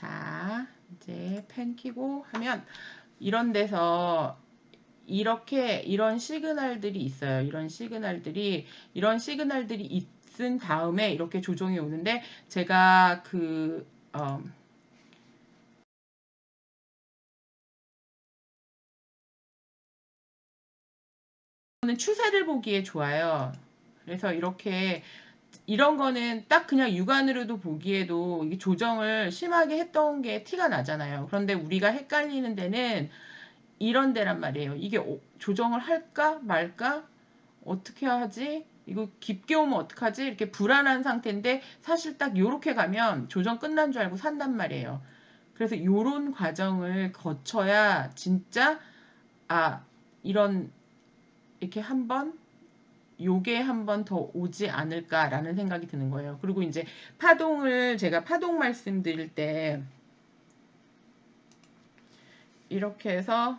자, 이제 펜 키고 하면 이런 데서 이렇게 이런 시그널들이 있어요. 이런 시그널들이 있은 다음에 이렇게 조정이 오는데 제가 추세를 보기에 좋아요. 그래서 이렇게 이런 거는 딱 그냥 육안으로도 보기에도 이게 조정을 심하게 했던 게 티가 나잖아요. 그런데 우리가 헷갈리는 데는 이런 데란 말이에요. 이게 조정을 할까 말까? 어떻게 하지? 이거 깊게 오면 어떡하지? 이렇게 불안한 상태인데 사실 딱 요렇게 가면 조정 끝난 줄 알고 산단 말이에요. 그래서 요런 과정을 거쳐야 진짜 이런 이렇게 한번 요게 한 번 더 오지 않을까라는 생각이 드는 거예요. 그리고 이제 제가 파동 말씀드릴 때 이렇게 해서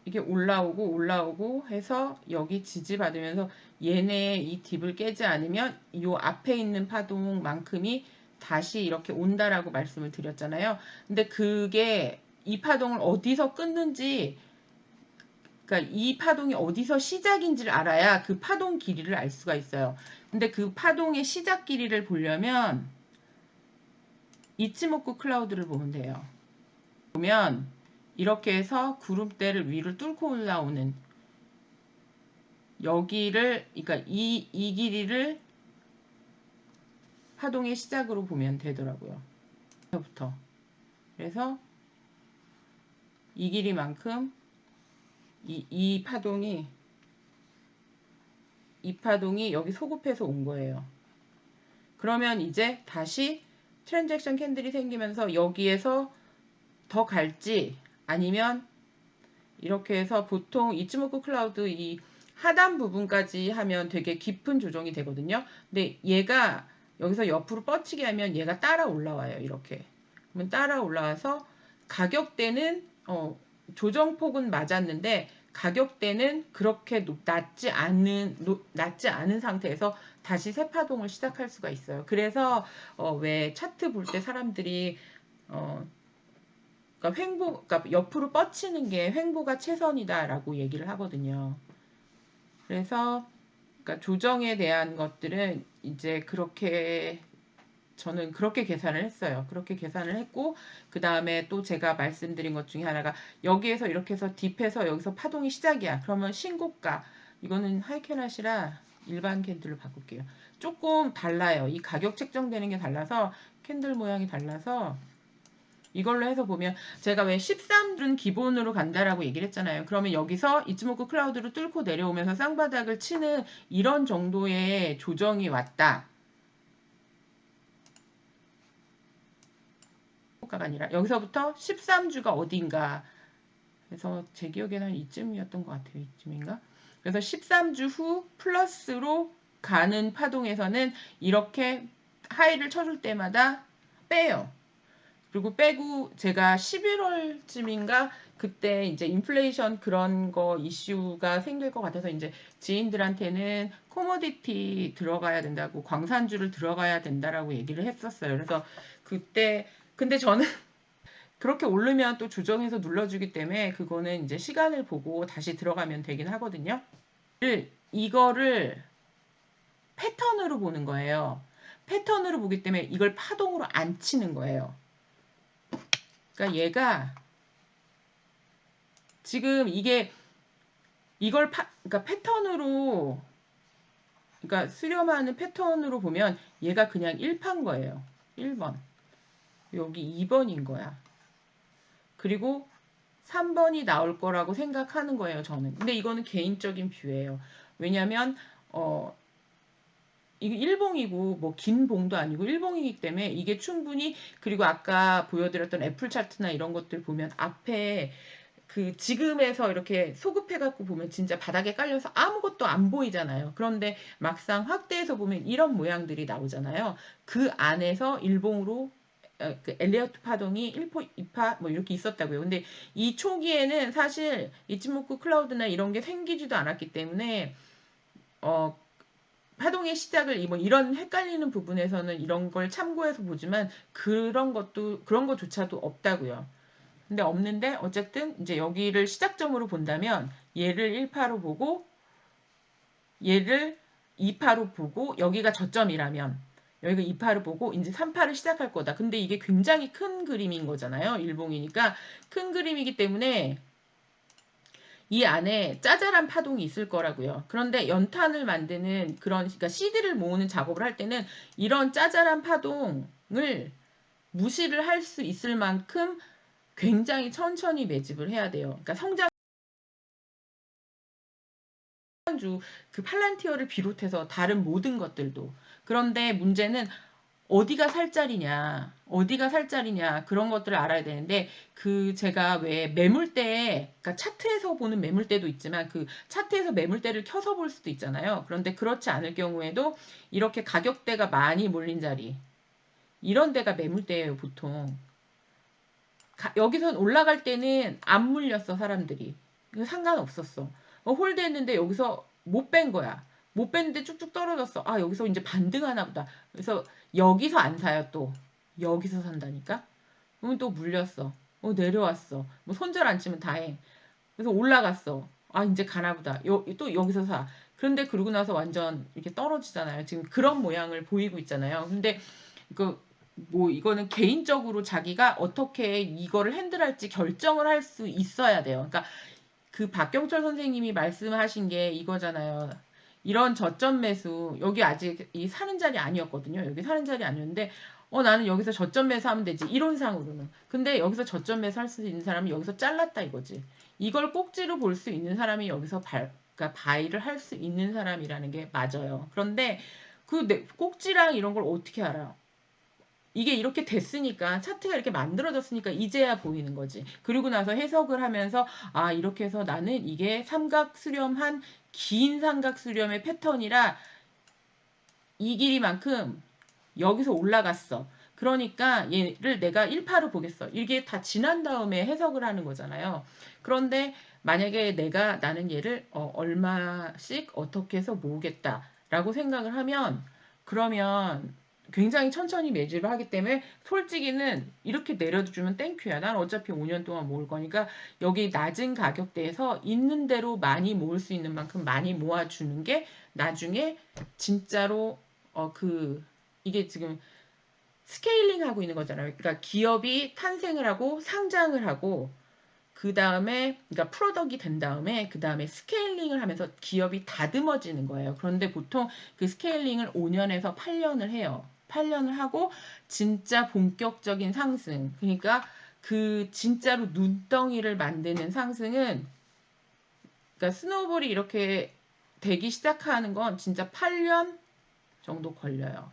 이게 올라오고 해서 여기 지지받으면서 얘네 이 딥을 깨지 않으면 요 앞에 있는 파동만큼이 다시 이렇게 온다라고 말씀을 드렸잖아요. 근데 그게 이 파동을 어디서 끊는지, 그러니까 이 파동이 어디서 시작인지를 알아야 그 파동 길이를 알 수가 있어요. 근데 그 파동의 시작 길이를 보려면 이치모쿠 클라우드를 보면 돼요. 보면 이렇게 해서 구름대를 위로 뚫고 올라오는 여기를, 그러니까 이 길이를 파동의 시작으로 보면 되더라고요. 부터. 그래서 이 길이만큼 이 파동이 여기 소급해서 온 거예요. 그러면 이제 다시 트랜잭션 캔들이 생기면서 여기에서 더 갈지 아니면 이렇게 해서 보통 이치모쿠 클라우드 이 하단 부분까지 하면 되게 깊은 조정이 되거든요. 근데 얘가 여기서 옆으로 뻗치게 하면 얘가 따라 올라와요. 이렇게. 그러면 따라 올라와서 가격대는 조정폭은 맞았는데 가격대는 그렇게 낮지 않은 상태에서 다시 새 파동을 시작할 수가 있어요. 그래서 왜 차트 볼 때 사람들이 그러니까 옆으로 뻗치는 게 횡보가 최선이다라고 얘기를 하거든요. 그래서 그러니까 조정에 대한 것들은 이제 저는 그렇게 계산을 했어요. 그렇게 계산을 했고 그 다음에 또 제가 말씀드린 것 중에 하나가 여기에서 이렇게 해서 딥해서 여기서 파동이 시작이야. 그러면 신고가, 이거는 하이캐낫이라 일반 캔들로 바꿀게요. 조금 달라요. 이 가격 책정되는 게 달라서 캔들 모양이 달라서 이걸로 해서 보면 제가 왜 13준 기본으로 간다라고 얘기를 했잖아요. 그러면 여기서 이츠모쿠 클라우드를 뚫고 내려오면서 쌍바닥을 치는 이런 정도의 조정이 왔다. 효과가 아니라 여기서부터 13주가 어딘가. 그래서 제 기억에는 한 이쯤이었던 것 같아요. 이쯤인가? 그래서 13주 후 플러스로 가는 파동에서는 이렇게 하이를 쳐줄 때마다 빼요. 그리고 빼고 제가 11월쯤인가 그때 이제 인플레이션 그런 거 이슈가 생길 것 같아서 이제 지인들한테는 코모디티 들어가야 된다고, 광산주를 들어가야 된다라고 얘기를 했었어요. 그래서 그때 근데 저는 그렇게 오르면 또 조정해서 눌러주기 때문에 그거는 이제 시간을 보고 다시 들어가면 되긴 하거든요. 이거를 패턴으로 보는 거예요. 패턴으로 보기 때문에 이걸 파동으로 안 치는 거예요. 그러니까 얘가 지금 그러니까 패턴으로, 그러니까 수렴하는 패턴으로 보면 얘가 그냥 1판 거예요. 1번. 여기 2번인 거야. 그리고 3번이 나올 거라고 생각하는 거예요, 저는. 근데 이거는 개인적인 뷰예요. 왜냐면 이게 일봉이고 뭐 긴 봉도 아니고 일봉이기 때문에 이게 충분히, 그리고 아까 보여드렸던 애플 차트나 이런 것들 보면 앞에 그 지금에서 이렇게 소급해갖고 보면 진짜 바닥에 깔려서 아무것도 안 보이잖아요. 그런데 막상 확대해서 보면 이런 모양들이 나오잖아요. 그 안에서 일봉으로 그 엘리어트 파동이 1포, 2파 뭐 이렇게 있었다고요. 근데 이 초기에는 사실 이치모쿠 클라우드나 이런 게 생기지도 않았기 때문에 어 파동의 시작을 뭐 이런 헷갈리는 부분에서는 이런 걸 참고해서 보지만 그런 것조차도 없다고요. 근데 없는데 어쨌든 이제 여기를 시작점으로 본다면 얘를 1파로 보고 얘를 2파로 보고 여기가 저점이라면 여기가 2파를 보고 이제 3파를 시작할 거다. 근데 이게 굉장히 큰 그림인 거잖아요. 일봉이니까 큰 그림이기 때문에 이 안에 짜잘한 파동이 있을 거라고요. 그런데 연탄을 만드는 그러니까 CD를 모으는 작업을 할 때는 이런 짜잘한 파동을 무시를 할 수 있을 만큼 굉장히 천천히 매집을 해야 돼요. 그러니까 성장주 그 팔란티어를 비롯해서 다른 모든 것들도. 그런데 문제는 어디가 살 자리냐, 그런 것들을 알아야 되는데, 그, 제가 왜 매물대, 그러니까 차트에서 보는 매물대도 있지만, 그 차트에서 매물대를 켜서 볼 수도 있잖아요. 그런데 그렇지 않을 경우에도, 이렇게 가격대가 많이 몰린 자리, 이런 데가 매물대예요, 보통. 여기선 올라갈 때는 안 물렸어, 사람들이. 상관없었어. 홀드 했는데 여기서 못 뺀 거야. 못 뺐는데 쭉쭉 떨어졌어. 아, 여기서 이제 반등하나 보다. 그래서 여기서 안 사요, 또. 여기서 산다니까? 그러면 또 물렸어. 내려왔어. 뭐 손절 안 치면 다행. 그래서 올라갔어. 아, 이제 가나 보다. 또 여기서 사. 그런데 그러고 나서 완전 이렇게 떨어지잖아요. 지금 그런 모양을 보이고 있잖아요. 근데 그, 뭐, 이거는 개인적으로 자기가 어떻게 이거를 핸들할지 결정을 할 수 있어야 돼요. 그러니까 그 박경철 선생님이 말씀하신 게 이거잖아요. 이런 저점 매수, 여기 아직 이 사는 자리 아니었거든요. 여기 사는 자리 아니었는데, 나는 여기서 저점 매수하면 되지. 이론상으로는. 근데 여기서 저점 매수할 수 있는 사람이 여기서 잘랐다 이거지. 이걸 꼭지로 볼 수 있는 사람이 여기서 그러니까 바이를 할 수 있는 사람이라는 게 맞아요. 그런데 그 꼭지랑 이런 걸 어떻게 알아요? 이게 이렇게 됐으니까 차트가 이렇게 만들어졌으니까 이제야 보이는 거지. 그리고 나서 해석을 하면서 아 이렇게 해서 나는 이게 삼각 수렴한 긴 삼각 수렴의 패턴이라 이 길이만큼 여기서 올라갔어. 그러니까 얘를 내가 1파로 보겠어. 이게 다 지난 다음에 해석을 하는 거잖아요. 그런데 만약에 나는 얘를 얼마씩 어떻게 해서 모으겠다라고 생각을 하면 그러면 굉장히 천천히 매집을 하기 때문에 솔직히는 이렇게 내려주면 땡큐야. 난 어차피 5년 동안 모을 거니까 여기 낮은 가격대에서 있는 대로 많이 모을 수 있는 만큼 많이 모아주는 게 나중에 진짜로 이게 지금 스케일링 하고 있는 거잖아요. 그러니까 기업이 탄생을 하고 상장을 하고 그 다음에 그러니까 프로덕이 된 다음에 그 다음에 스케일링을 하면서 기업이 다듬어지는 거예요. 그런데 보통 그 스케일링을 5년에서 8년을 해요. 8년을 하고 진짜 본격적인 상승. 그러니까 그 진짜로 눈덩이를 만드는 상승은 그러니까 스노우볼이 이렇게 되기 시작하는 건 진짜 8년 정도 걸려요.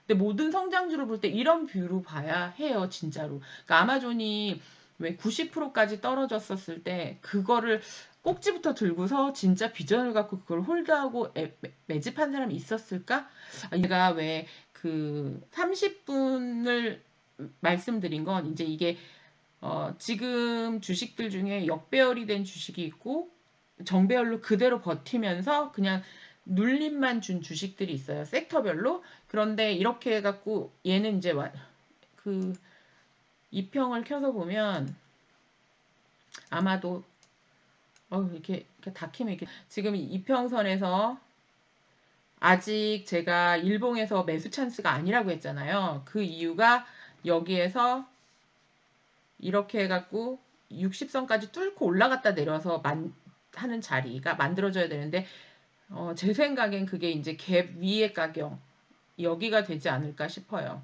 근데 모든 성장주를 볼 때 이런 뷰로 봐야 해요, 진짜로. 그러니까 아마존이 왜 90%까지 떨어졌었을 때 그거를 꼭지부터 들고서 진짜 비전을 갖고 그걸 홀드하고 매집한 사람이 있었을까? 얘가 왜 그 30분을 말씀드린 건 이제 이게 지금 주식들 중에 역배열이 된 주식이 있고 정배열로 그대로 버티면서 그냥 눌림만 준 주식들이 있어요. 섹터별로. 그런데 이렇게 해갖고 얘는 이제 그 이평을 켜서 보면 아마도 이렇게 다 키면 이렇게 지금 이평선에서 아직 제가 일봉에서 매수 찬스가 아니라고 했잖아요. 그 이유가 여기에서 이렇게 해갖고 60선까지 뚫고 올라갔다 내려서 하는 자리가 만들어져야 되는데 제 생각엔 그게 이제 갭 위의 가격 여기가 되지 않을까 싶어요.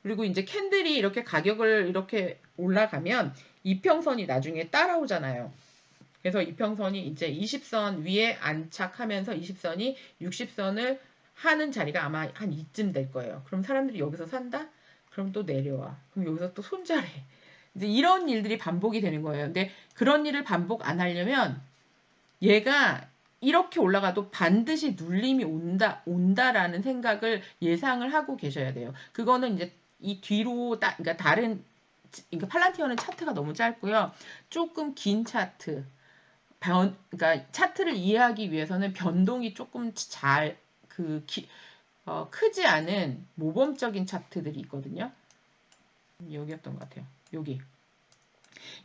그리고 이제 캔들이 이렇게 가격을 이렇게 올라가면 이평선이 나중에 따라오잖아요. 그래서 이평선이 이제 20선 위에 안착하면서 20선이 60선을 하는 자리가 아마 한 이쯤 될 거예요. 그럼 사람들이 여기서 산다? 그럼 또 내려와. 그럼 여기서 또 손절해. 이제 이런 일들이 반복이 되는 거예요. 근데 그런 일을 반복 안 하려면 얘가 이렇게 올라가도 반드시 눌림이 온다라는 생각을 예상을 하고 계셔야 돼요. 그거는 이제 이 뒤로 그러니까 그러니까 팔란티어는 차트가 너무 짧고요. 조금 긴 차트. 그러니까 차트를 이해하기 위해서는 변동이 조금 크지 않은 모범적인 차트들이 있거든요. 여기였던 것 같아요. 여기.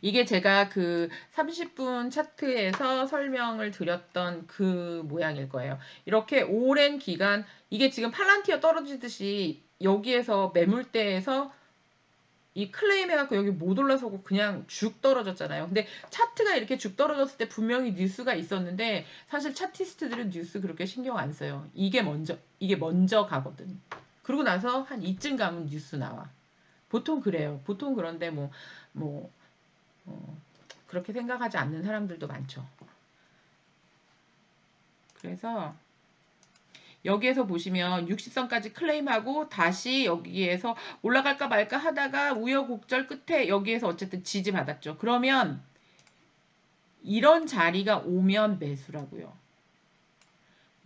이게 제가 그 30분 차트에서 설명을 드렸던 그 모양일 거예요. 이렇게 오랜 기간, 이게 지금 팔란티어 떨어지듯이 여기에서 매물대에서 이 클레임 해갖고 여기 못 올라서고 그냥 죽 떨어졌잖아요. 근데 차트가 이렇게 죽 떨어졌을 때 분명히 뉴스가 있었는데 사실 차티스트들은 뉴스 그렇게 신경 안 써요. 이게 먼저 가거든. 그러고 나서 한 이쯤 가면 뉴스 나와. 보통 그래요. 보통 그런데 뭐, 그렇게 생각하지 않는 사람들도 많죠. 그래서 여기에서 보시면 60선까지 클레임하고 다시 여기에서 올라갈까 말까 하다가 우여곡절 끝에 여기에서 어쨌든 지지받았죠. 그러면 이런 자리가 오면 매수라고요.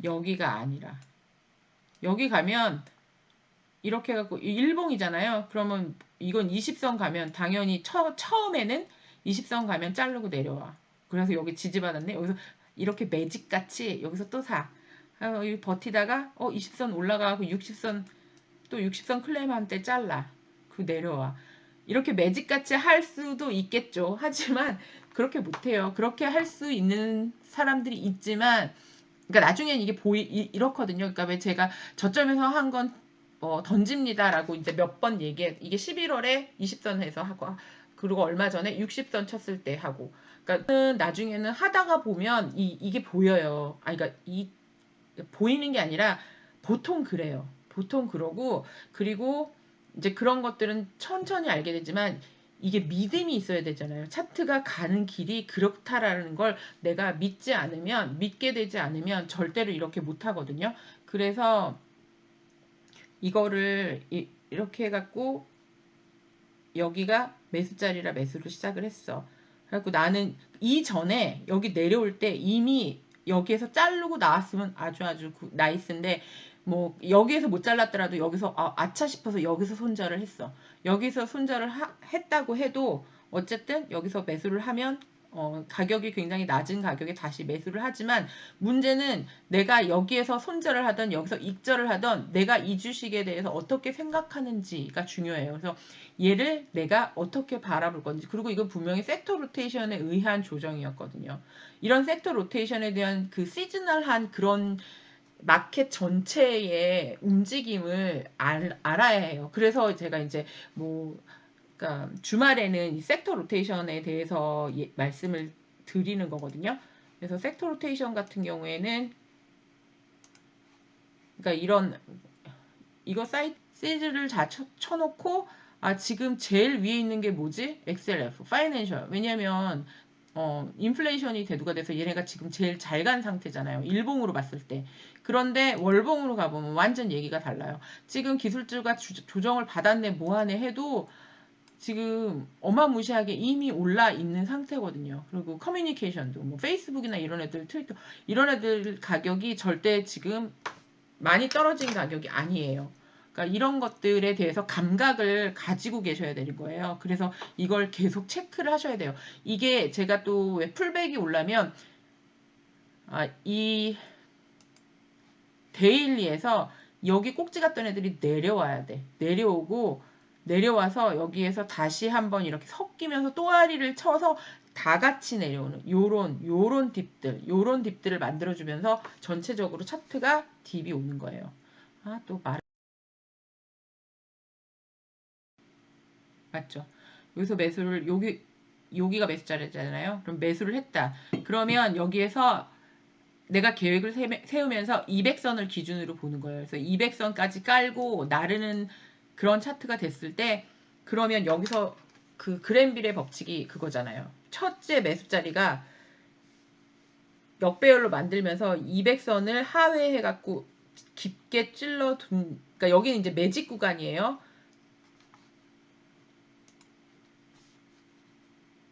여기가 아니라. 여기 가면 이렇게 해갖고 일봉이잖아요. 그러면 이건 20선 가면 당연히 처음에는 20선 가면 자르고 내려와. 그래서 여기 지지받았네. 여기서 이렇게 매직같이 여기서 또 사. 버티다가 20선 올라가고 60선 또 60선 클레임한 때 잘라. 그 내려와. 이렇게 매직같이 할 수도 있겠죠. 하지만 그렇게 못해요. 그렇게 할 수 있는 사람들이 있지만 그러니까 나중엔 이게 이렇거든요. 그러니까 왜 제가 저점에서 한 건 던집니다라고 이제 몇 번 이게 11월에 20선 해서 하고 그리고 얼마 전에 60선 쳤을 때 하고 그러니까 나중에는 하다가 보면 이게 보여요. 그러니까 보이는 게 아니라 보통 그래요. 보통 그러고 그리고 이제 그런 것들은 천천히 알게 되지만 이게 믿음이 있어야 되잖아요. 차트가 가는 길이 그렇다라는 걸 내가 믿게 되지 않으면 절대로 이렇게 못 하거든요. 그래서 이거를 이렇게 해갖고 여기가 매수자리라 매수를 시작을 했어. 그래갖고 나는 이전에 여기 내려올 때 이미 여기에서 자르고 나왔으면 아주 나이스인데 뭐 여기에서 못 잘랐더라도 여기서 아차 싶어서 여기서 손절을 했어. 여기서 손절을 했다고 해도 어쨌든 여기서 매수를 하면 가격이 굉장히 낮은 가격에 다시 매수를 하지만 문제는 내가 여기에서 손절을 하던 여기서 익절을 하던 내가 이 주식에 대해서 어떻게 생각하는지가 중요해요. 그래서 얘를 내가 어떻게 바라볼 건지 그리고 이건 분명히 섹터 로테이션에 의한 조정이었거든요. 이런 섹터 로테이션에 대한 그 시즈널한 그런 마켓 전체의 움직임을 알아야 해요. 그래서 제가 이제 그러니까 주말에는 이 섹터 로테이션에 대해서 말씀을 드리는 거거든요. 그래서 섹터 로테이션 같은 경우에는 그러니까 이거 사이즈를 다 쳐놓고 지금 제일 위에 있는 게 뭐지? XLF, 파이낸셜. 왜냐면 인플레이션이 대두가 돼서 얘네가 지금 제일 잘 간 상태잖아요. 일봉으로 봤을 때. 그런데 월봉으로 가보면 완전 얘기가 달라요. 지금 기술주가 조정을 받았네 뭐하네 해도 지금 어마무시하게 이미 올라 있는 상태거든요. 그리고 커뮤니케이션도 뭐 페이스북이나 이런 애들 트위터 이런 애들 가격이 절대 지금 많이 떨어진 가격이 아니에요. 그러니까 이런 것들에 대해서 감각을 가지고 계셔야 되는 거예요. 그래서 이걸 계속 체크를 하셔야 돼요. 이게 제가 또 왜 풀백이 올라면 이 데일리에서 여기 꼭지 갔던 애들이 내려와야 돼. 내려와서 여기에서 다시 한번 이렇게 섞이면서 또아리를 쳐서 다 같이 내려오는 요런 딥들을 만들어주면서 전체적으로 차트가 딥이 오는 거예요. 또 맞죠? 여기서 매수를 여기가 매수자리잖아요. 그럼 매수를 했다. 그러면 여기에서 내가 계획을 세우면서 200선을 기준으로 보는 거예요. 그래서 200선까지 깔고 나르는 그런 차트가 됐을 때 그러면 여기서 그 그랜빌의 법칙이 그거잖아요. 첫째 매수자리가 역배열로 만들면서 200선을 하회해 갖고 깊게 그러니까 여기는 이제 매직 구간이에요.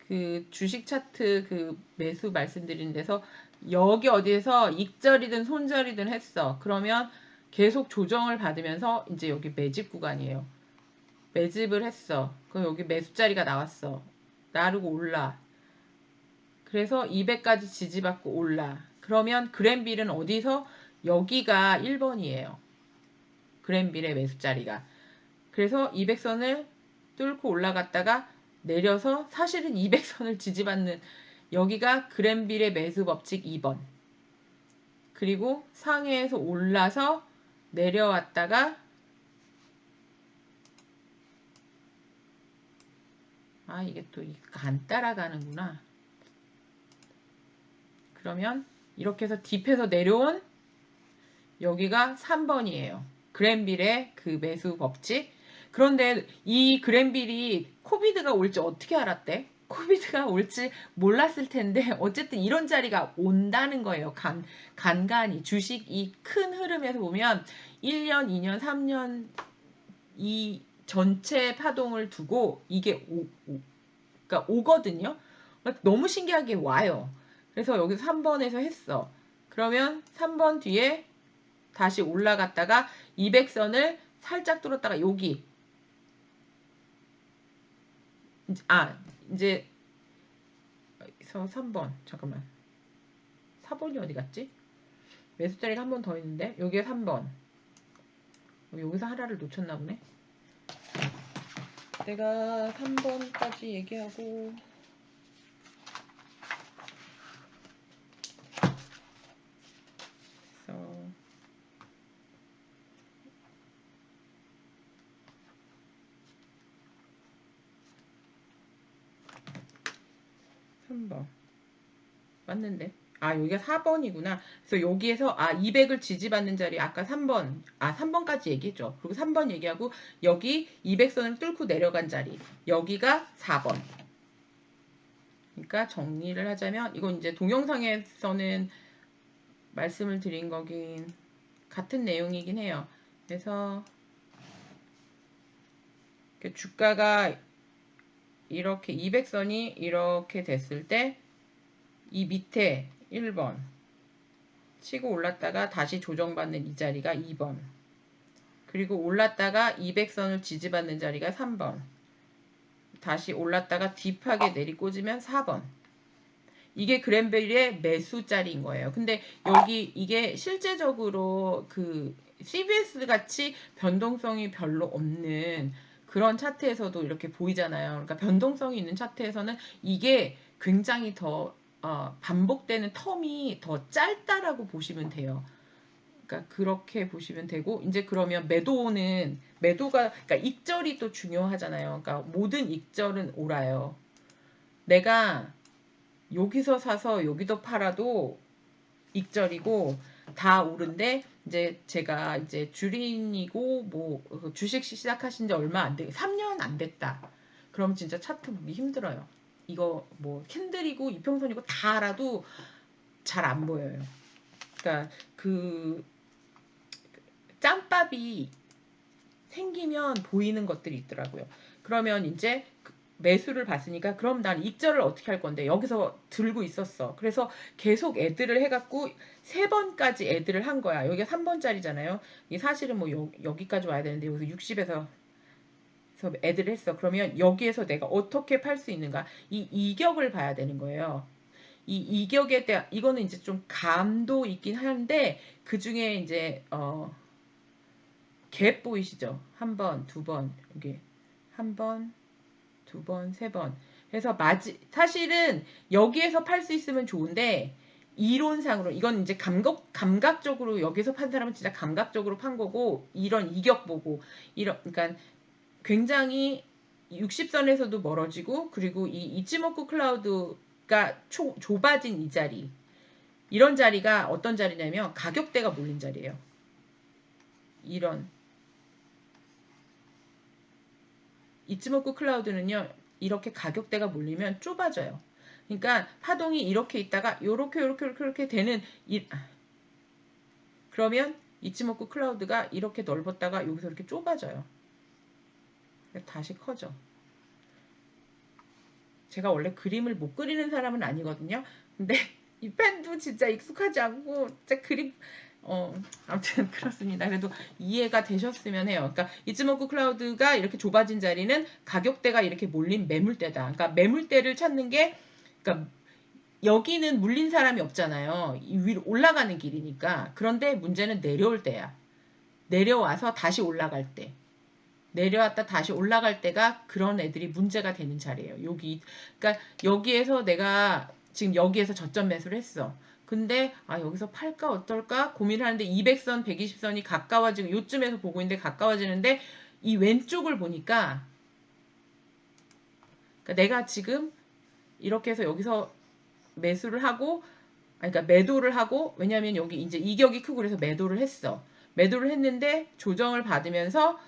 그 주식 차트 그 매수 말씀드린 데서 여기 어디에서 익절이든 손절이든 했어. 그러면 계속 조정을 받으면서 이제 여기 매집 구간이에요. 매집을 했어. 그럼 여기 매수자리가 나왔어. 나르고 올라. 그래서 200까지 지지받고 올라. 그러면 그랜빌은 어디서 여기가 1번이에요. 그랜빌의 매수자리가. 그래서 200선을 뚫고 올라갔다가 내려서 사실은 200선을 지지받는 여기가 그랜빌의 매수 법칙 2번. 그리고 상해에서 올라서 내려왔다가 이게 또 안 따라가는구나. 그러면 이렇게 해서 딥해서 내려온 여기가 3번이에요. 그랜빌의 그 매수 법칙. 그런데 이 그랜빌이 코비드가 올지 어떻게 알았대? 코비드가 올지 몰랐을 텐데 어쨌든 이런 자리가 온다는 거예요. 간간히 주식 이 큰 흐름에서 보면 1년, 2년, 3년 이 전체 파동을 두고 이게 그러니까 오거든요. 너무 신기하게 와요. 그래서 여기서 3번에서 했어. 그러면 3번 뒤에 다시 올라갔다가 200선을 살짝 뚫었다가 여기 이제 3번 잠깐만 4번이 어디 갔지? 매수자리가 한 번 더 있는데 여기에 3번 여기서 하나를 놓쳤나 보네. 내가 3번까지 얘기하고 그래서 3번 맞는데 여기가 4번이구나. 그래서 여기에서 200을 지지받는 자리 아까 3번 3번까지 얘기했죠. 그리고 3번 얘기하고 여기 200선을 뚫고 내려간 자리 여기가 4번. 그러니까 정리를 하자면 이건 이제 동영상에서는 말씀을 드린 거긴 같은 내용이긴 해요. 그래서 주가가 이렇게 200선이 이렇게 됐을 때 이 밑에 1번 치고 올랐다가 다시 조정받는 이 자리가 2번 그리고 올랐다가 200선을 지지받는 자리가 3번 다시 올랐다가 딥하게 내리꽂으면 4번 이게 그랜벨의 매수 자리인 거예요. 근데 여기 이게 실제적으로 그 CBS 같이 변동성이 별로 없는 그런 차트에서도 이렇게 보이잖아요. 그러니까 변동성이 있는 차트에서는 이게 굉장히 더 반복되는 텀이 더 짧다라고 보시면 돼요. 그러니까 그렇게 보시면 되고 이제 그러면 매도가 그러니까 익절이 또 중요하잖아요. 그러니까 모든 익절은 옳아요. 내가 여기서 사서 여기도 팔아도 익절이고 다 오른데 이제 제가 이제 주린이고 뭐 주식 시작하신 지 얼마 안 돼, 3년 안 됐다. 그럼 진짜 차트 보기 힘들어요. 이거 뭐 캔들이고 이평선이고 다 알아도 잘 안 보여요. 그러니까 그 짬밥이 생기면 보이는 것들이 있더라고요. 그러면 이제 매수를 봤으니까 그럼 난 익절을 어떻게 할 건데 여기서 들고 있었어. 그래서 계속 애들을 해갖고 3번까지 애들을 한 거야. 여기가 3번짜리잖아요. 이 사실은 뭐 여기까지 와야 되는데 여기서 60에서 애들을 했어. 그러면 여기에서 내가 어떻게 팔 수 있는가? 이 이격을 봐야 되는 거예요. 이 이격에 대한 이거는 이제 좀 감도 있긴 한데 그 중에 이제 갭 보이시죠? 한 번, 두 번, 여기 한 번, 두 번, 세 번. 그래서 사실은 여기에서 팔 수 있으면 좋은데 이론상으로 이건 이제 감각적으로 여기서 판 사람은 진짜 감각적으로 판 거고 이런 이격 보고 그러니까 굉장히 60선에서도 멀어지고 그리고 이 이치모쿠 클라우드가 좁아진 이 자리 이런 자리가 어떤 자리냐면 가격대가 몰린 자리예요. 이런 이츠모쿠 클라우드는요. 이렇게 가격대가 몰리면 좁아져요. 그러니까 파동이 이렇게 있다가 요렇게 되는 그러면 이츠모쿠 클라우드가 이렇게 넓었다가 여기서 이렇게 좁아져요. 다시 커져. 제가 원래 그림을 못 그리는 사람은 아니거든요. 근데 이 펜도 진짜 익숙하지 않고 진짜 그림 아무튼 그렇습니다. 그래도 이해가 되셨으면 해요. 그러니까 이츠모쿠 클라우드가 이렇게 좁아진 자리는 가격대가 이렇게 몰린 매물대다. 그러니까 매물대를 찾는 게 그러니까 여기는 물린 사람이 없잖아요. 위로 올라가는 길이니까. 그런데 문제는 내려올 때야. 내려와서 다시 올라갈 때. 내려왔다 다시 올라갈 때가 그런 애들이 문제가 되는 자리예요. 여기, 그러니까 여기에서 내가 지금 여기에서 저점 매수를 했어. 근데 여기서 팔까 어떨까 고민하는데 200선, 120선이 가까워지고 요쯤에서 보고 있는데 가까워지는데 이 왼쪽을 보니까 그러니까 내가 지금 이렇게 해서 여기서 매수를 하고 그러니까 매도를 하고 왜냐하면 여기 이제 이격이 크고 그래서 매도를 했어. 매도를 했는데 조정을 받으면서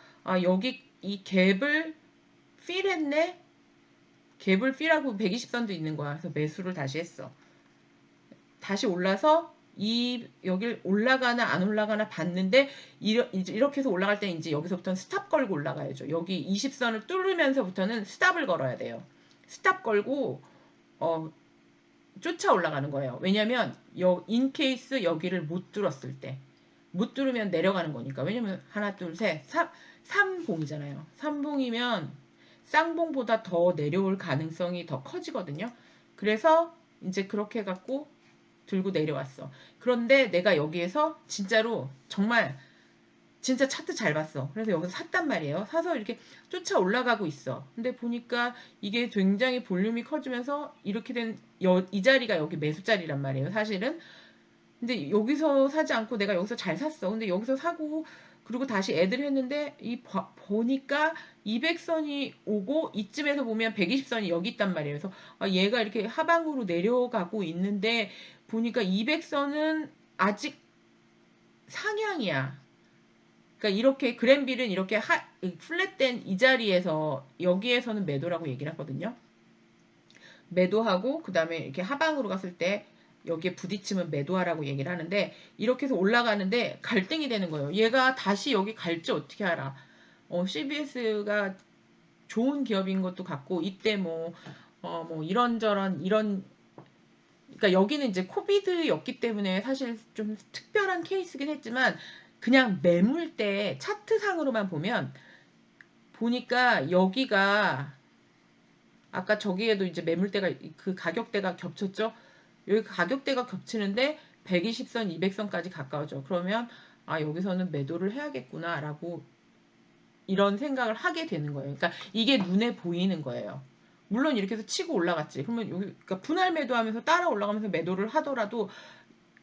여기 이 갭을 필했네. 갭을 필하고 120선도 있는 거야. 그래서 매수를 다시 했어. 다시 올라서 여길 올라가나 안 올라가나 봤는데 이렇게 해서 올라갈 때 이제 여기서부터는 스탑 걸고 올라가야죠. 여기 20선을 뚫으면서부터는 스탑을 걸어야 돼요. 스탑 걸고 쫓아 올라가는 거예요. 왜냐면 인케이스 여기를 못 뚫었을 때 못 뚫으면 내려가는 거니까. 왜냐면 하나 둘 셋 3봉이잖아요. 3봉이면 쌍봉보다 더 내려올 가능성이 더 커지거든요. 그래서 이제 그렇게 해갖고 들고 내려왔어. 그런데 내가 여기에서 진짜로 정말 진짜 차트 잘 봤어. 그래서 여기서 샀단 말이에요. 사서 이렇게 쫓아 올라가고 있어. 근데 보니까 이게 굉장히 볼륨이 커지면서 이렇게 된 이 자리가 여기 매수 자리란 말이에요. 사실은. 근데 여기서 사지 않고 내가 여기서 잘 샀어. 근데 여기서 사고 그리고 다시 애들 했는데 보니까 200선이 오고 이쯤에서 보면 120선이 여기 있단 말이에요. 그래서 얘가 이렇게 하방으로 내려가고 있는데 보니까 200선은 아직 상향이야. 그러니까 이렇게 그랜빌은 이렇게 플랫된 이 자리에서 여기에서는 매도라고 얘기를 하거든요. 매도하고 그 다음에 이렇게 하방으로 갔을 때 여기에 부딪히면 매도하라고 얘기를 하는데 이렇게 해서 올라가는데 갈등이 되는 거예요. 얘가 다시 여기 갈지 어떻게 알아? CBS가 좋은 기업인 것도 같고 이때 뭐 이런저런 그러니까 여기는 이제 코비드였기 때문에 사실 좀 특별한 케이스긴 했지만 그냥 매물대 차트상으로만 보니까 여기가 아까 저기에도 이제 매물대가 그 가격대가 겹쳤죠. 여기 가격대가 겹치는데 120선, 200선까지 가까워져. 그러면 여기서는 매도를 해야겠구나라고 이런 생각을 하게 되는 거예요. 그러니까 이게 눈에 보이는 거예요. 물론 이렇게 해서 치고 올라갔지. 그러면 여기 그러니까 분할 매도하면서 따라 올라가면서 매도를 하더라도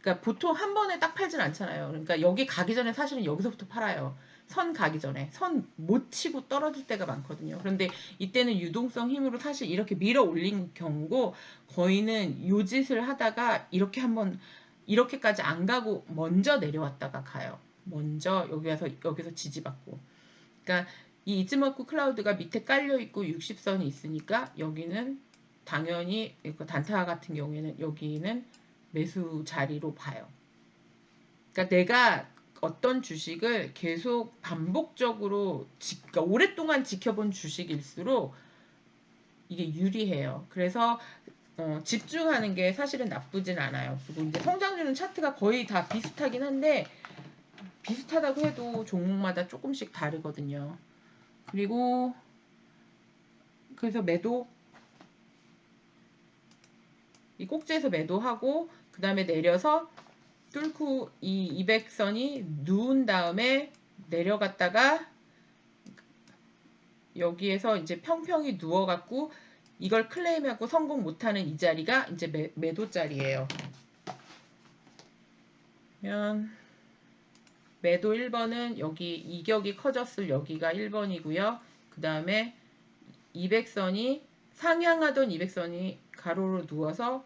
그러니까 보통 한 번에 딱 팔진 않잖아요. 그러니까 여기 가기 전에 사실은 여기서부터 팔아요. 선 가기 전에 선 못 치고 떨어질 때가 많거든요. 그런데 이때는 유동성 힘으로 사실 이렇게 밀어 올린 경우고 거의는 요 짓을 하다가 이렇게 한번 이렇게까지 안 가고 먼저 내려왔다가 가요. 먼저 여기서 지지받고. 그러니까 이 이즈모쿠 클라우드가 밑에 깔려 있고 60선이 있으니까 여기는 당연히 단타 같은 경우에는 여기는 매수 자리로 봐요. 그러니까 내가 어떤 주식을 계속 반복적으로 그러니까 오랫동안 지켜본 주식일수록 이게 유리해요. 그래서 집중하는 게 사실은 나쁘진 않아요. 그리고 이제 성장주는 차트가 거의 다 비슷하긴 한데 비슷하다고 해도 종목마다 조금씩 다르거든요. 그리고 그래서 이 꼭지에서 매도하고 그 다음에 내려서 뚫고 이 200선이 누운 다음에 내려갔다가 여기에서 이제 평평히 누워갖고 이걸 클레임하고 성공 못하는 이 자리가 이제 매도 자리예요. 그러면 매도 1번은 여기 이격이 커졌을 여기가 1번이고요. 그 다음에 200선이 상향하던 200선이 가로로 누워서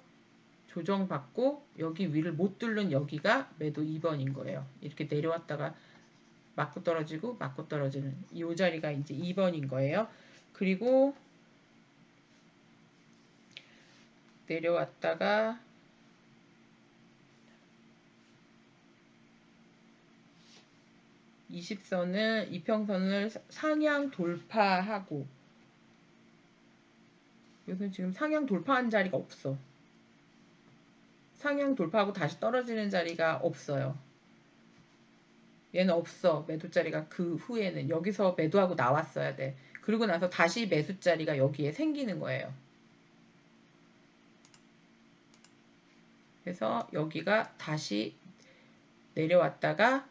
조정받고 여기 위를 못 뚫는 여기가 매도 2번인 거예요. 이렇게 내려왔다가 맞고 떨어지고 맞고 떨어지는 이 자리가 이제 2번인 거예요. 그리고 내려왔다가 이평선을 상향 돌파하고 여기서 지금 상향 돌파한 자리가 없어. 상향 돌파하고 다시 떨어지는 자리가 없어요. 얘는 없어. 매도 자리가 그 후에는 여기서 매도하고 나왔어야 돼. 그리고 나서 다시 매수 자리가 여기에 생기는 거예요. 해서 여기가 다시 내려왔다가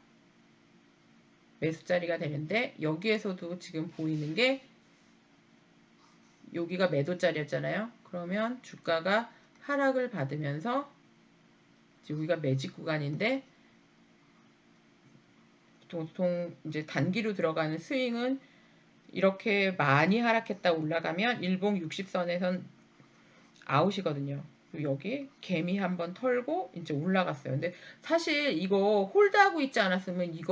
매수자리가 되는데 여기에서도 지금 보이는 게 여기가 매도자리였잖아요. 그러면 주가가 하락을 받으면서 여기가 매직 구간인데 보통 이제 단기로 들어가는 스윙은 이렇게 많이 하락했다 올라가면 일봉 60선에선 아웃이거든요. 여기 개미 한번 털고 이제 올라갔어요. 근데 사실 이거 홀드하고 있지 않았으면 이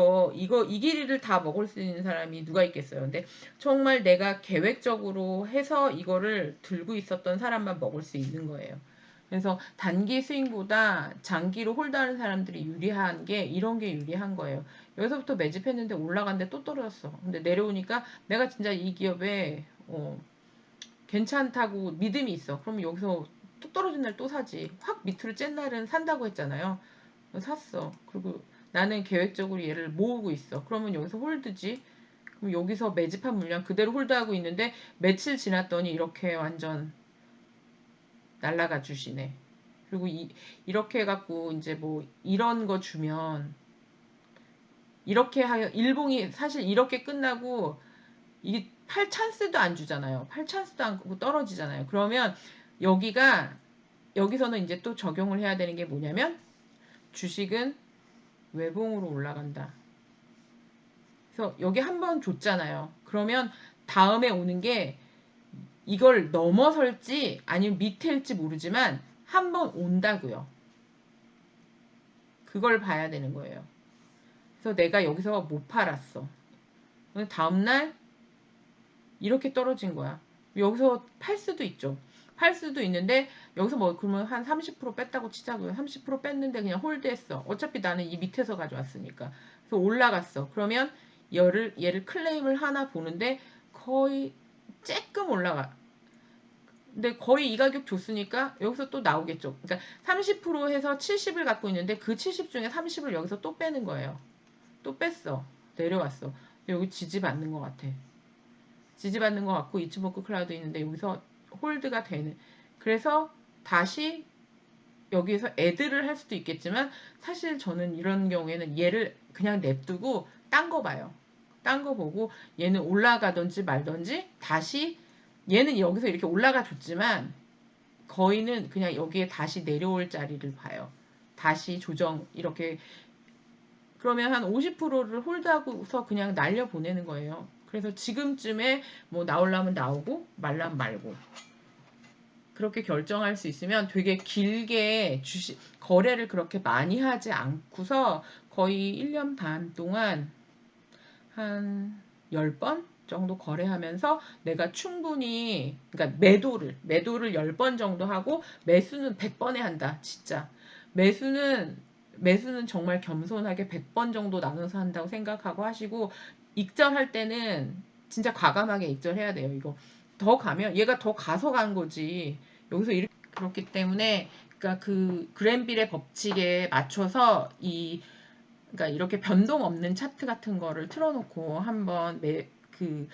길이를 다 먹을 수 있는 사람이 누가 있겠어요. 근데 정말 내가 계획적으로 해서 이거를 들고 있었던 사람만 먹을 수 있는 거예요. 그래서 단기 스윙보다 장기로 홀드하는 사람들이 유리한 게 이런 게 유리한 거예요. 여기서부터 매집했는데 올라갔는데 또 떨어졌어. 근데 내려오니까 내가 진짜 이 기업에 괜찮다고 믿음이 있어. 그럼 여기서 또 떨어진 날 또 사지. 확 밑으로 쬐 날은 산다고 했잖아요. 샀어. 그리고 나는 계획적으로 얘를 모으고 있어. 그러면 여기서 홀드지. 그럼 여기서 매집한 물량 그대로 홀드하고 있는데 며칠 지났더니 이렇게 완전 날라가 주시네. 그리고 이렇게 해갖고 이제 뭐 이런 거 주면 이렇게 하여 일봉이 사실 이렇게 끝나고 이게 팔 찬스도 안 주잖아요. 팔 찬스도 안 주고 떨어지잖아요. 그러면 여기서는 이제 또 적용을 해야 되는 게 뭐냐면 주식은 외봉으로 올라간다. 그래서 여기 한번 줬잖아요. 그러면 다음에 오는 게 이걸 넘어설지 아니면 밑일지 모르지만 한번 온다고요. 그걸 봐야 되는 거예요. 그래서 내가 여기서 못 팔았어. 다음날 이렇게 떨어진 거야. 여기서 팔 수도 있죠. 팔 수도 있는데 여기서 뭐 그러면 한 30% 뺐다고 치자고요. 30% 뺐는데 그냥 홀드했어. 어차피 나는 이 밑에서 가져왔으니까. 그래서 올라갔어. 그러면 얘를 클레임을 하나 보는데 거의 쬐끔 올라가. 근데 거의 이 가격 줬으니까 여기서 또 나오겠죠. 그러니까 30% 해서 70을 갖고 있는데 그 70 중에 30을 여기서 또 빼는 거예요. 또 뺐어. 내려왔어. 여기 지지받는 것 같아. 지지받는 것 같고 이츠모크 클라우드 있는데 여기서 홀드가 되는. 그래서 다시 여기에서 애들을 할 수도 있겠지만 사실 저는 이런 경우에는 얘를 그냥 냅두고 딴 거 봐요. 딴 거 보고 얘는 올라가든지 말든지 다시 얘는 여기서 이렇게 올라가 줬지만 거의는 그냥 여기에 다시 내려올 자리를 봐요. 다시 조정 이렇게 그러면 한 50%를 홀드하고서 그냥 날려보내는 거예요. 그래서 지금쯤에 뭐 나오려면 나오고 말라면 말고 그렇게 결정할 수 있으면 되게 길게 거래를 그렇게 많이 하지 않고서 거의 1년 반 동안 한 10번 정도 거래하면서 내가 충분히 그러니까 매도를 10번 정도 하고 매수는 100번에 한다. 진짜. 매수는 정말 겸손하게 100번 정도 나눠서 한다고 생각하고 하시고 익절할 때는 진짜 과감하게 익절해야 돼요. 이거 더 가면 얘가 더 가서 간 거지. 여기서 이렇게 그렇기 때문에 그러니까 그 그랜빌의 법칙에 맞춰서 그러니까 이렇게 변동 없는 차트 같은 거를 틀어놓고 한번 그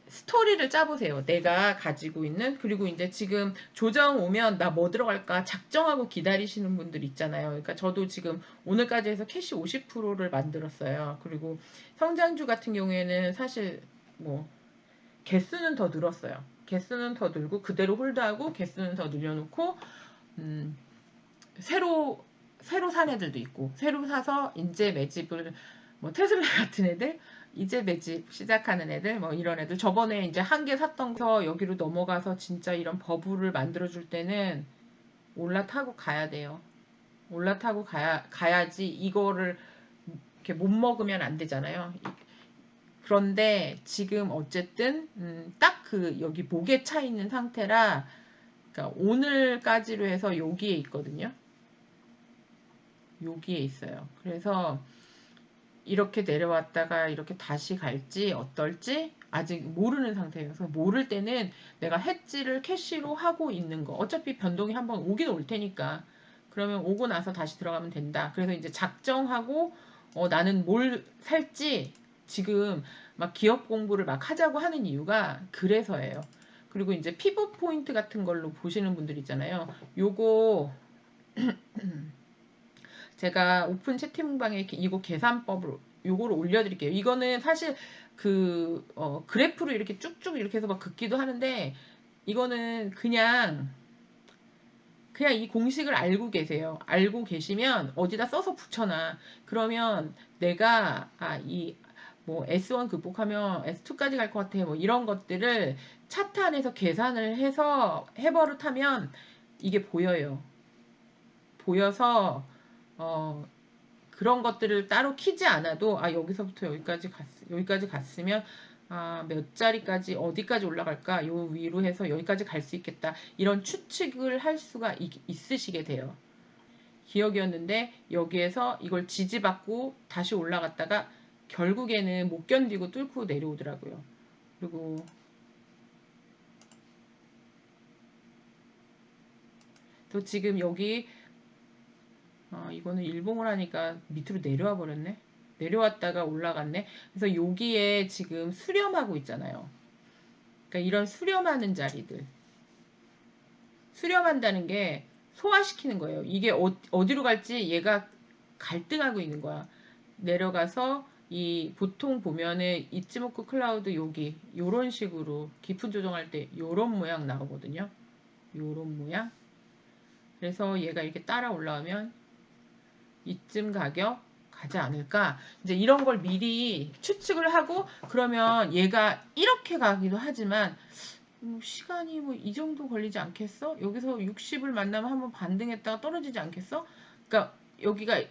스토리를 짜보세요. 내가 가지고 있는 그리고 이제 지금 조정 오면 나 뭐 들어갈까 작정하고 기다리시는 분들 있잖아요. 그러니까 저도 지금 오늘까지 해서 캐시 50%를 만들었어요. 그리고 성장주 같은 경우에는 사실 뭐 개수는 더 늘었어요. 개수는 더 늘고 그대로 홀드하고 개수는 더 늘려놓고 새로 산 애들도 있고 새로 사서 이제 매집을 뭐 테슬라 같은 애들 이제 매집 시작하는 애들 뭐 이런 애들 저번에 이제 한 개 샀던 거 여기로 넘어가서 진짜 이런 버블을 만들어 줄 때는 올라타고 가야 돼요. 올라타고 가야지 이거를 이렇게 못 먹으면 안 되잖아요. 그런데 지금 어쨌든 딱 그 여기 목에 차 있는 상태라 그러니까 오늘까지로 해서 여기에 있거든요. 여기에 있어요. 그래서 이렇게 내려왔다가 이렇게 다시 갈지 어떨지 아직 모르는 상태예요. 그래서 모를 때는 내가 해지를 캐시로 하고 있는 거. 어차피 변동이 한번 오긴 올 테니까. 그러면 오고 나서 다시 들어가면 된다. 그래서 이제 작정하고 나는 뭘 살지 지금 막 기업 공부를 막 하자고 하는 이유가 그래서예요. 그리고 이제 피벗 포인트 같은 걸로 보시는 분들 있잖아요. 요거 제가 오픈 채팅방에 이거 계산법을 요거를 올려드릴게요. 이거는 사실 그래프로 이렇게 쭉쭉 이렇게 해서 막 긋기도 하는데 이거는 그냥 이 공식을 알고 계세요. 알고 계시면 어디다 써서 붙여놔. 그러면 내가 뭐 S1 극복하면 S2까지 갈 것 같아. 뭐 이런 것들을 차트 안에서 계산을 해서 해버릇하면 이게 보여요. 보여서 그런 것들을 따로 키지 않아도 여기서부터 여기까지 갔으면 몇 자리까지 어디까지 올라갈까 요 위로 해서 여기까지 갈 수 있겠다 이런 추측을 할 수가 있으시게 돼요. 기억이었는데 여기에서 이걸 지지받고 다시 올라갔다가 결국에는 못 견디고 뚫고 내려오더라고요. 그리고 또 지금 여기 이거는 일봉을 하니까 밑으로 내려와 버렸네. 내려왔다가 올라갔네. 그래서 여기에 지금 수렴하고 있잖아요. 그러니까 이런 수렴하는 자리들. 수렴한다는 게 소화시키는 거예요. 이게 어디로 갈지 얘가 갈등하고 있는 거야. 내려가서 보통 보면은 이치모쿠 클라우드 여기 요런 식으로 깊은 조정할 때 요런 모양 나오거든요. 요런 모양. 그래서 얘가 이렇게 따라 올라오면 이쯤 가격 가지 않을까. 이제 이런 걸 미리 추측을 하고 그러면 얘가 이렇게 가기도 하지만 시간이 뭐 이 정도 걸리지 않겠어? 여기서 60을 만나면 한번 반등했다가 떨어지지 않겠어? 그러니까 여기가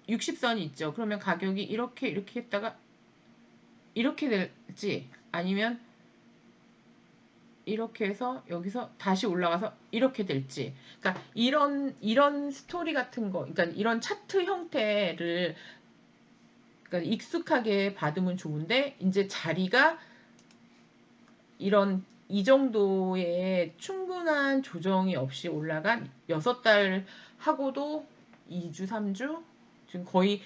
60선이 있죠. 그러면 가격이 이렇게 했다가 이렇게 될지 아니면 이렇게 해서 여기서 다시 올라가서 이렇게 될지. 그러니까 이런 스토리 같은 거, 그러니까 이런 차트 형태를 그러니까 익숙하게 받으면 좋은데 이제 자리가 이 정도의 충분한 조정이 없이 올라간 6달 하고도 2주, 3주 지금 거의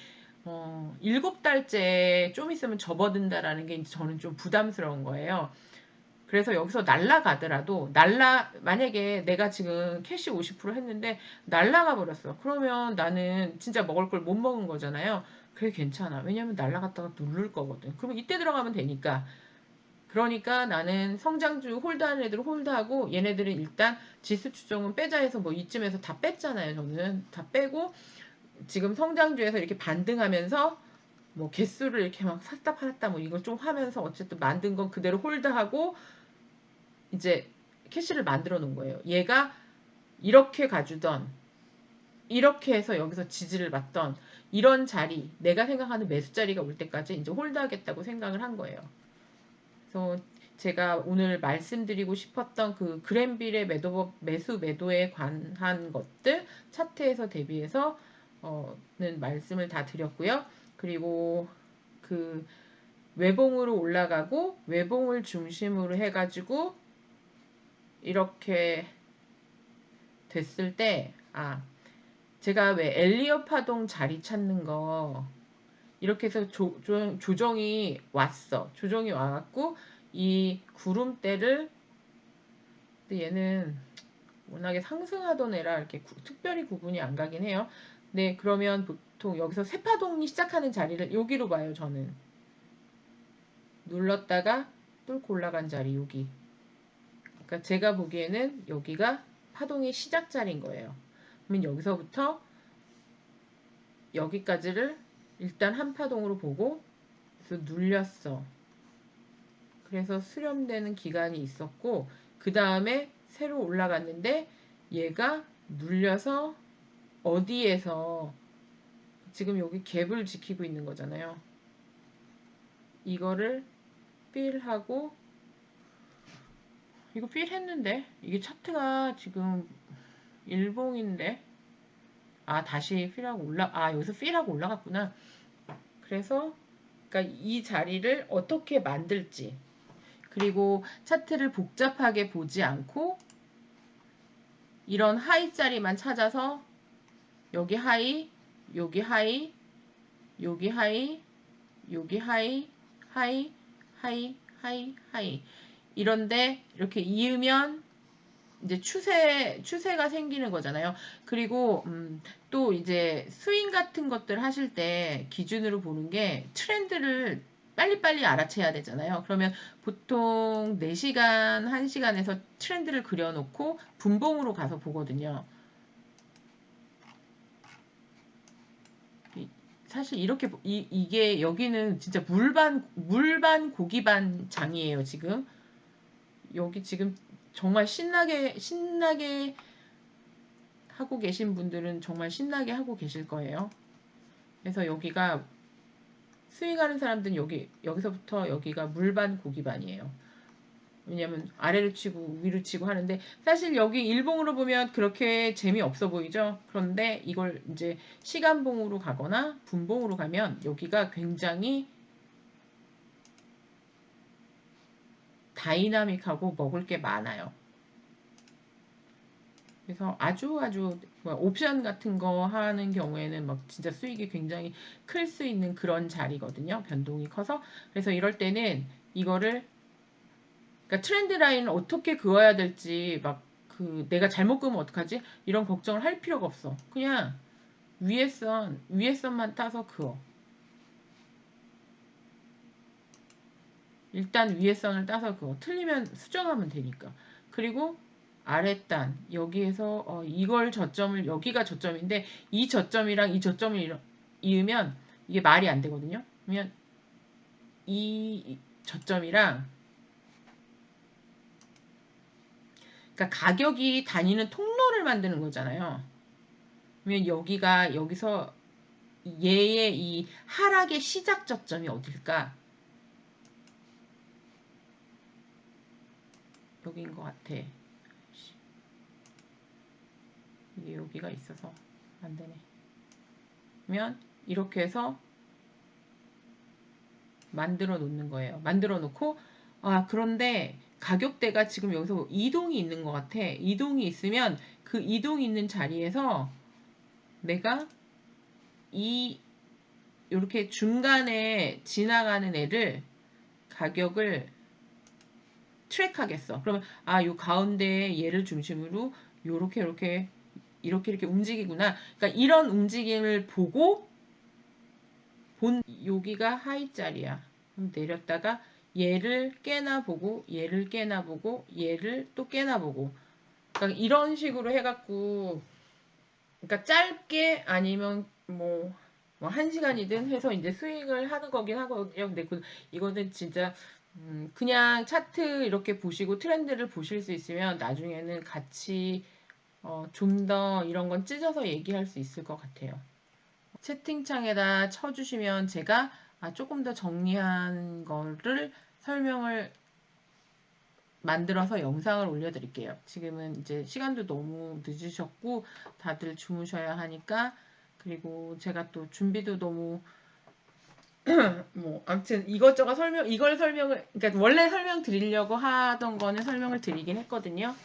7달째 좀 있으면 접어든다라는 게 이제 저는 좀 부담스러운 거예요. 그래서 여기서 날라가더라도 만약에 내가 지금 캐시 50% 했는데 날라가 버렸어. 그러면 나는 진짜 먹을 걸 못 먹은 거잖아요. 그게 괜찮아. 왜냐면 날라갔다가 누를 거거든. 그러면 이때 들어가면 되니까. 그러니까 나는 성장주 홀드하는 애들 홀드하고 얘네들은 일단 지수 추종은 빼자 해서 뭐 이쯤에서 다 뺐잖아요. 저는 다 빼고 지금 성장주에서 이렇게 반등하면서 뭐 개수를 이렇게 막 샀다 팔았다 뭐 이걸 좀 하면서 어쨌든 만든 건 그대로 홀드하고 이제 캐시를 만들어 놓은 거예요. 얘가 이렇게 가주던 이렇게 해서 여기서 지지를 받던 이런 자리 내가 생각하는 매수 자리가 올 때까지 이제 홀드하겠다고 생각을 한 거예요. 그래서 제가 오늘 말씀드리고 싶었던 그 그랜빌의 매수 매도에 관한 것들 차트에서 대비해서 는 말씀을 다 드렸고요. 그리고 그 외봉으로 올라가고 외봉을 중심으로 해가지고 이렇게 됐을 때 제가 왜 엘리엇 파동 자리 찾는 거 이렇게 해서 조정이 왔어. 조정이 와갖고 이 구름대를 근데 얘는 워낙에 상승하던 애라 이렇게 특별히 구분이 안 가긴 해요. 네, 그러면 보통 여기서 새파동이 시작하는 자리를 여기로 봐요. 저는 눌렀다가 뚫고 올라간 자리 여기. 그러니까 제가 보기에는 여기가 파동의 시작 자리인 거예요. 그러면 여기서부터 여기까지를 일단 한 파동으로 보고 그래서 눌렸어. 그래서 수렴되는 기간이 있었고 그 다음에 새로 올라갔는데 얘가 눌려서 어디에서 지금 여기 갭을 지키고 있는 거잖아요. 이거를 필하고 이거 필 했는데 이게 차트가 지금 일봉인데 다시 필하고 여기서 필하고 올라갔구나. 그래서 그러니까 이 자리를 어떻게 만들지 그리고 차트를 복잡하게 보지 않고 이런 하이 자리만 찾아서 여기 하이, 여기 하이, 여기 하이, 여기 하이, 하이, 하이, 하이, 하이 이런데 이렇게 이으면 이제 추세가 생기는 거잖아요. 그리고 또 이제 스윙 같은 것들 하실 때 기준으로 보는 게 트렌드를 빨리빨리 알아채야 되잖아요. 그러면 보통 4시간, 1시간에서 트렌드를 그려놓고 분봉으로 가서 보거든요. 사실 이렇게 이게 여기는 진짜 물반 고기반 장이에요, 지금. 여기 지금 정말 신나게 하고 계신 분들은 정말 신나게 하고 계실 거예요. 그래서 여기가 스윙하는 사람들은 여기서부터 여기가 물반 고기반이에요. 왜냐면 아래로 치고 위로 치고 하는데 사실 여기 일봉으로 보면 그렇게 재미없어 보이죠. 그런데 이걸 이제 시간봉으로 가거나 분봉으로 가면 여기가 굉장히 다이나믹하고 먹을 게 많아요. 그래서 아주 옵션 같은 거 하는 경우에는 막 진짜 수익이 굉장히 클 수 있는 그런 자리거든요. 변동이 커서. 그래서 이럴 때는 이거를 그러니까 트렌드 라인을 어떻게 그어야 될지 막 그 내가 잘못 그으면 어떡하지? 이런 걱정을 할 필요가 없어. 그냥 위에 선만 따서 그어. 일단 위에 선을 따서 그어. 틀리면 수정하면 되니까. 그리고 아랫단 여기에서 이걸 저점을 여기가 저점인데 이 저점이랑 이 저점을 이으면 이게 말이 안 되거든요. 그러면 이 저점이랑 그러니까 가격이 다니는 통로를 만드는 거잖아요. 그러면 여기서 얘의 이 하락의 시작 저점이 어딜까? 여기인 것 같아. 이게 여기가 있어서 안 되네. 그러면 이렇게 해서 만들어 놓는 거예요. 만들어 놓고 그런데 가격대가 지금 여기서 이동이 있는 것 같아. 이동이 있으면 그 이동이 있는 자리에서 내가 이 이렇게 중간에 지나가는 애를 가격을 트랙하겠어. 그러면 요 가운데 얘를 중심으로 이렇게 움직이구나. 그러니까 이런 움직임을 보고 여기가 하이짜리야. 그럼 내렸다가 얘를 깨나 보고 얘를 깨나 보고 얘를 또 깨나 보고 그러니까 이런 식으로 해갖고 그러니까 짧게 아니면 뭐 1시간이든 해서 이제 스윙을 하는 거긴 하거든요. 근데 이거는 진짜 그냥 차트 이렇게 보시고 트렌드를 보실 수 있으면 나중에는 같이 좀 더 이런 건 찢어서 얘기할 수 있을 것 같아요. 채팅창에다 쳐주시면 제가 조금 더 정리한 거를 설명을 만들어서 영상을 올려드릴게요. 지금은 이제 시간도 너무 늦으셨고 다들 주무셔야 하니까 그리고 제가 또 준비도 너무 뭐 아무튼 이것저것 이걸 설명을 그러니까 원래 설명드리려고 하던 거는 설명을 드리긴 했거든요.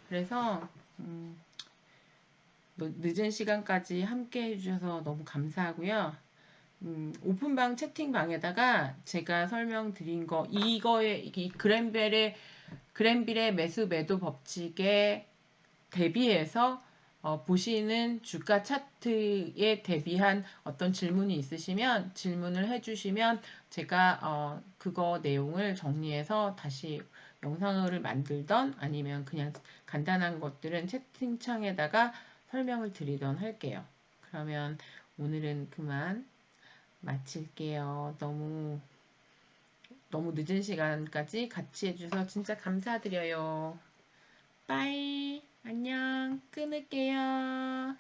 그래서 늦은 시간까지 함께 해주셔서 너무 감사하고요. 오픈방 채팅방에다가 제가 설명드린 거 이거의 이 그랜빌의 매수 매도 법칙에 대비해서 보시는 주가 차트에 대비한 어떤 질문이 있으시면 질문을 해주시면 제가 그거 내용을 정리해서 다시 영상을 만들던 아니면 그냥 간단한 것들은 채팅창에다가 설명을 드리던 할게요. 그러면 오늘은 그만 마칠게요. 너무 늦은 시간까지 같이 해주셔서 진짜 감사드려요. 빠이. 안녕. 끊을게요.